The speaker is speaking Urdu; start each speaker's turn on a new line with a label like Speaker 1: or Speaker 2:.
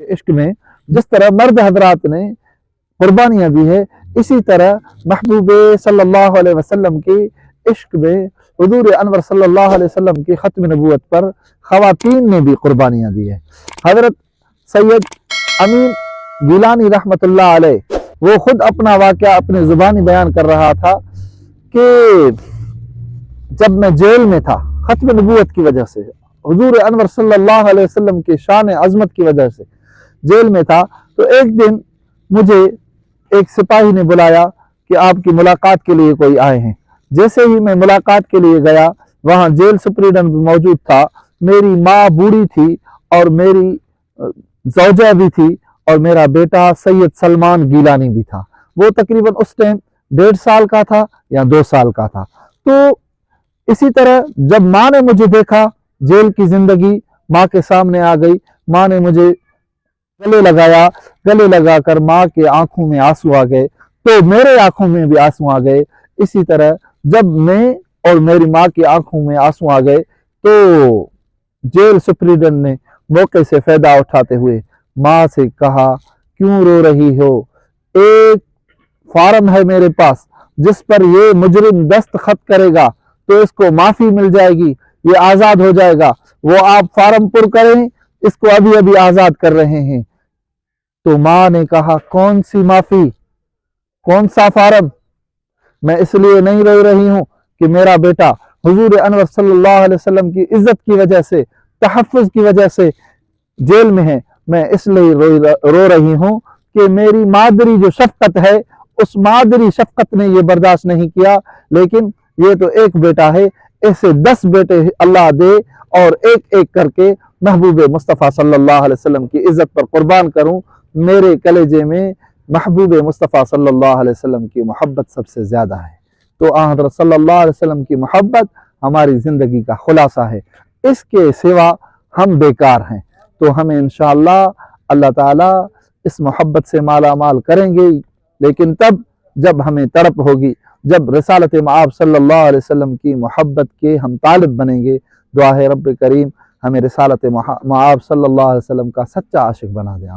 Speaker 1: عشق میں جس طرح مرد حضرات نے قربانیاں دی ہے، اسی طرح محبوب صلی اللہ علیہ وسلم کے عشق میں حضور انور صلی اللہ علیہ وسلم کی ختم نبوت پر خواتین نے بھی قربانیاں دی ہے۔ حضرت سید امین گیلانی رحمۃ اللہ علیہ وہ خود اپنا واقعہ اپنے زبانی بیان کر رہا تھا کہ جب میں جیل میں تھا ختم نبوت کی وجہ سے، حضور انور صلی اللہ علیہ وسلم کی شان عظمت کی وجہ سے جیل میں تھا، تو ایک دن مجھے ایک سپاہی نے بلایا کہ آپ کی ملاقات کے لیے کوئی آئے ہیں۔ جیسے ہی میں ملاقات کے لیے گیا، وہاں جیل سپریڈنٹ بھی موجود تھا، میری ماں بوڑھی تھی اور میری زوجہ بھی تھی اور میرا بیٹا سید سلمان گیلانی بھی تھا۔ وہ تقریباً اس ٹائم 1.5 سال کا تھا یا 2 سال کا تھا۔ تو اسی طرح جب ماں نے مجھے دیکھا، جیل کی زندگی ماں کے سامنے آ گئی، ماں نے مجھے گلے لگایا، گلے لگا کر ماں کے آنکھوں میں آنسو آ گئے تو میرے آنکھوں میں بھی آنسو آ گئے۔ اسی طرح جب میں اور میری ماں کی آنکھوں میں آنسو آ گئے تو جیل سپریڈنٹ نے موقع سے فائدہ اٹھاتے ہوئے ماں سے کہا، کیوں رو رہی ہو؟ ایک فارم ہے میرے پاس جس پر یہ مجرم دستخط کرے گا تو اس کو معافی مل جائے گی، یہ آزاد ہو جائے گا، وہ آپ فارم پر کریں، اس کو ابھی ابھی آزاد کر رہے ہیں۔ تو ماں نے کہا، کون سی معافی، کون سا فارم؟ میں اس لیے نہیں رو رہی ہوں کہ میرا بیٹا حضور انور صلی اللہ علیہ وسلم کی عزت کی وجہ سے، تحفظ کی وجہ سے جیل میں ہے، میں اس لیے رو رہی ہوں کہ میری مادری جو شفقت ہے اس مادری شفقت نے یہ برداشت نہیں کیا، لیکن یہ تو ایک بیٹا ہے، ایسے 10 بیٹے اللہ دے اور ایک ایک کر کے محبوب مصطفیٰ صلی اللہ علیہ وسلم کی عزت پر قربان کروں۔ میرے کلیجے میں محبوب مصطفیٰ صلی اللہ علیہ وسلم کی محبت سب سے زیادہ ہے، تو حضرت صلی اللہ علیہ وسلم کی محبت ہماری زندگی کا خلاصہ ہے، اس کے سوا ہم بیکار ہیں۔ تو ہمیں انشاءاللہ اللہ تعالیٰ اس محبت سے مالا مال کریں گے، لیکن تب جب ہمیں طرب ہوگی، جب رسالت مآب صلی اللہ علیہ وسلم کی محبت کے ہم طالب بنیں گے۔ دعا ہے رب کریم ہمیں رسالت مآب صلی اللہ علیہ وسلم کا سچا عاشق بنا دے۔